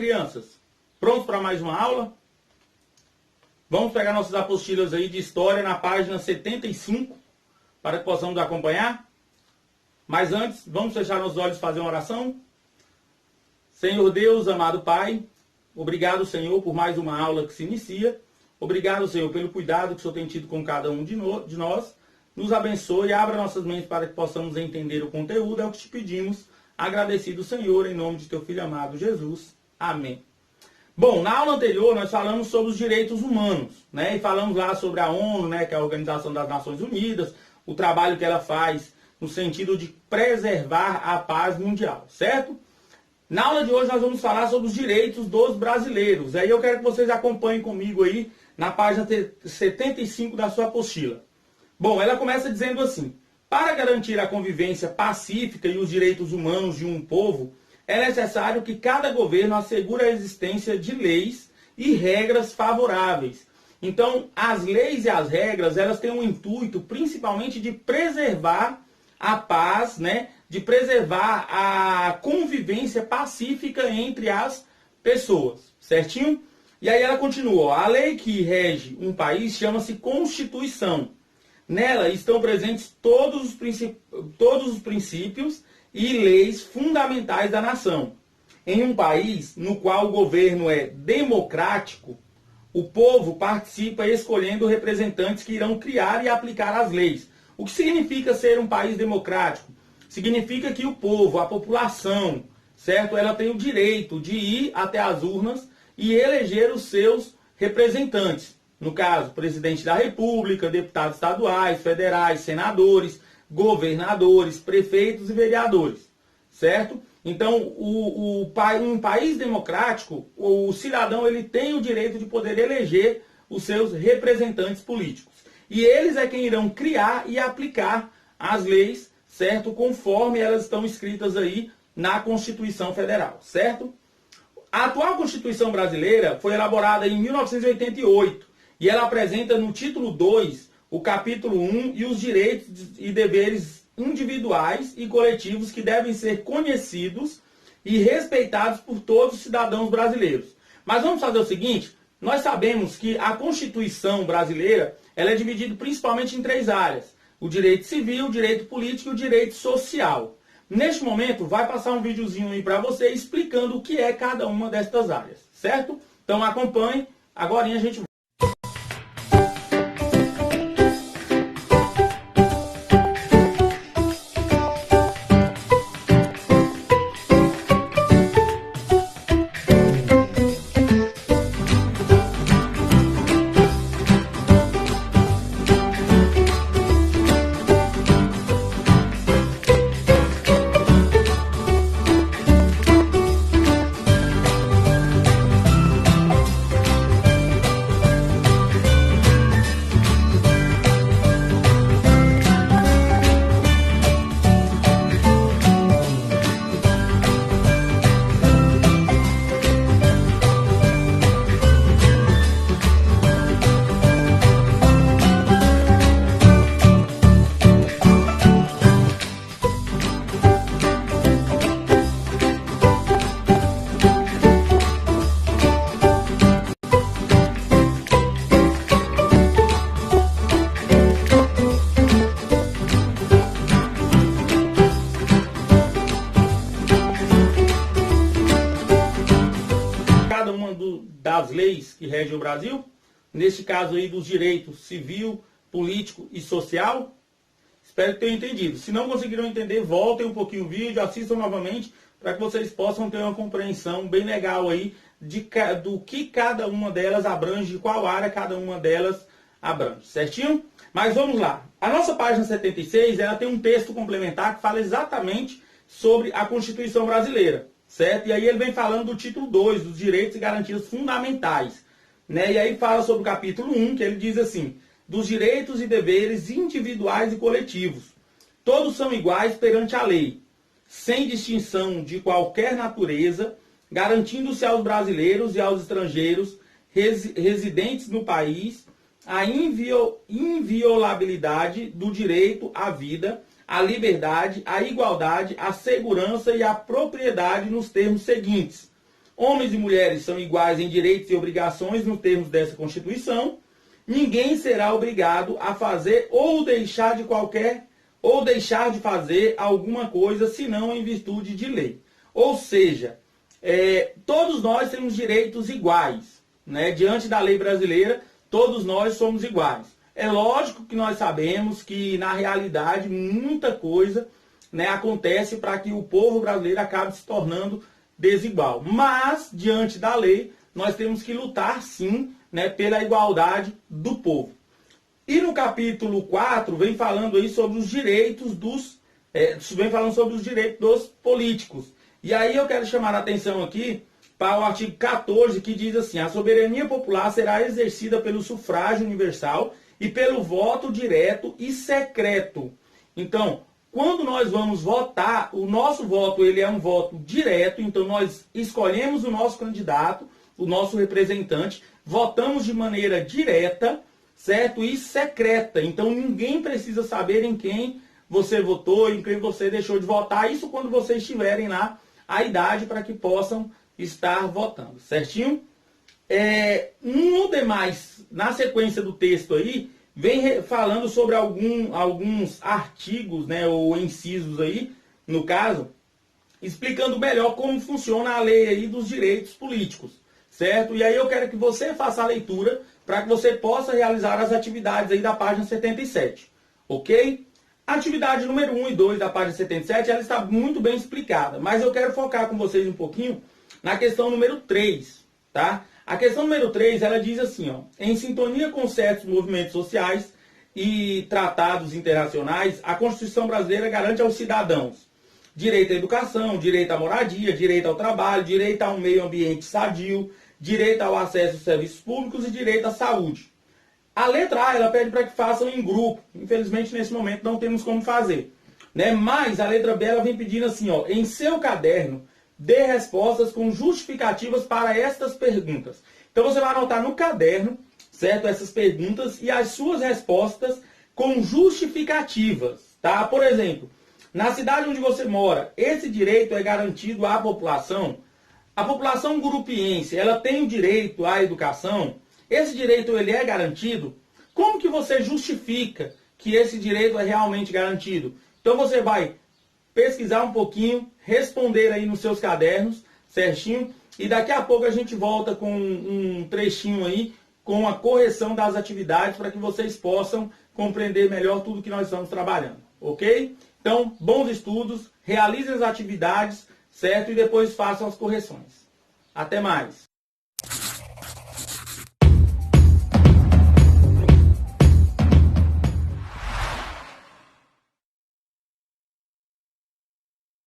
crianças? Prontos para mais uma aula? Vamos pegar nossas apostilas aí de história na página 75, para que possamos acompanhar? Mas antes, vamos fechar nossos olhos e fazer uma oração? Senhor Deus, amado Pai, obrigado, Senhor, por mais uma aula que se inicia. Obrigado, Senhor, pelo cuidado que o Senhor tem tido com cada um de nós. Nos abençoe e abra nossas mentes para que possamos entender o conteúdo. É o que te pedimos. Agradecido, Senhor, em nome de teu Filho amado Jesus. Amém. Bom, na aula anterior nós falamos sobre os direitos humanos, né? E falamos lá sobre a ONU, né, que é a Organização das Nações Unidas, o trabalho que ela faz no sentido de preservar a paz mundial, certo? Na aula de hoje nós vamos falar sobre os direitos dos brasileiros. Aí eu quero que vocês acompanhem comigo aí na página 75 da sua apostila. Bom, ela começa dizendo assim: para garantir a convivência pacífica e os direitos humanos de um povo, é necessário que cada governo assegure a existência de leis e regras favoráveis. Então, as leis e as regras, elas têm um intuito principalmente de preservar a paz, né? De preservar a convivência pacífica entre as pessoas, certinho? E aí ela continua, ó, a lei que rege um país chama-se Constituição. Nela estão presentes todos os princípios e leis fundamentais da nação. Em um país no qual o governo é democrático, o povo participa escolhendo representantes que irão criar e aplicar as leis. O que significa ser um país democrático? Significa que o povo, a população, certo? Ela tem o direito de ir até as urnas e eleger os seus representantes. No caso, presidente da República, deputados estaduais, federais, senadores, governadores, prefeitos e vereadores, certo? Então, um país democrático, o cidadão ele tem o direito de poder eleger os seus representantes políticos. E eles é quem irão criar e aplicar as leis, certo? Conforme elas estão escritas aí na Constituição Federal, certo? A atual Constituição brasileira foi elaborada em 1988 e ela apresenta no título 2 o capítulo 1 e os direitos e deveres individuais e coletivos que devem ser conhecidos e respeitados por todos os cidadãos brasileiros. Mas vamos fazer o seguinte, nós sabemos que a Constituição brasileira ela é dividida principalmente em 3 áreas: o direito civil, o direito político e o direito social. Neste momento vai passar um videozinho aí para você explicando o que é cada uma destas áreas, certo? Então acompanhe, agora a gente das leis que regem o Brasil, neste caso aí dos direitos civil, político e social. Espero que tenham entendido. Se não conseguiram entender, voltem um pouquinho o vídeo, assistam novamente, para que vocês possam ter uma compreensão bem legal aí do que cada uma delas abrange, de qual área cada uma delas abrange, certinho? Mas vamos lá. A nossa página 76, ela tem um texto complementar que fala exatamente sobre a Constituição brasileira, certo? E aí ele vem falando do título 2, dos direitos e garantias fundamentais, né? E aí fala sobre o capítulo 1, que ele diz assim: dos direitos e deveres individuais e coletivos. Todos são iguais perante a lei, sem distinção de qualquer natureza, garantindo-se aos brasileiros e aos estrangeiros residentes no país a inviolabilidade do direito à vida, à liberdade, à igualdade, à segurança e à propriedade nos termos seguintes: Homens e mulheres são iguais em direitos e obrigações nos termos dessa Constituição. Ninguém será obrigado a fazer ou deixar de fazer alguma coisa, senão em virtude de lei. Ou seja, todos nós temos direitos iguais, né? Diante da lei brasileira, todos nós somos iguais. É lógico que nós sabemos que, na realidade, muita coisa, né, acontece para que o povo brasileiro acabe se tornando desigual. Mas, diante da lei, nós temos que lutar, sim, né, pela igualdade do povo. E no capítulo 4, vem falando aí sobre os direitos dos políticos. E aí eu quero chamar a atenção aqui para o artigo 14, que diz assim: a soberania popular será exercida pelo sufrágio universal e pelo voto direto e secreto. Então, quando nós vamos votar, o nosso voto ele é um voto direto, então nós escolhemos o nosso candidato, o nosso representante, votamos de maneira direta, certo? E secreta. Então ninguém precisa saber em quem você votou, em quem você deixou de votar. Isso quando vocês tiverem lá a idade para que possam estar votando, certinho? No demais, na sequência do texto aí, vem falando sobre alguns artigos, né, ou incisos aí, no caso, explicando melhor como funciona a lei aí dos direitos políticos, certo? E aí eu quero que você faça a leitura para que você possa realizar as atividades aí da página 77, ok? A atividade número 1 e 2 da página 77, ela está muito bem explicada, mas eu quero focar com vocês um pouquinho na questão número 3, tá? A questão número 3, ela diz assim, ó: em sintonia com certos movimentos sociais e tratados internacionais, a Constituição brasileira garante aos cidadãos direito à educação, direito à moradia, direito ao trabalho, direito a um meio ambiente sadio, direito ao acesso aos serviços públicos e direito à saúde. A letra A, ela pede para que façam em grupo. Infelizmente, nesse momento, não temos como fazer, né? Mas a letra B, ela vem pedindo assim, ó: em seu caderno, dê respostas com justificativas para estas perguntas. Então, você vai anotar no caderno, certo? Essas perguntas e as suas respostas com justificativas, tá? Por exemplo, na cidade onde você mora, esse direito é garantido à população? A população gurupiense, ela tem o direito à educação? Esse direito, ele é garantido? Como que você justifica que esse direito é realmente garantido? Então, você vai pesquisar um pouquinho, responder aí nos seus cadernos, certinho? E daqui a pouco a gente volta com um trechinho aí, com a correção das atividades, para que vocês possam compreender melhor tudo que nós estamos trabalhando, ok? Então, bons estudos, realizem as atividades, certo? E depois façam as correções. Até mais!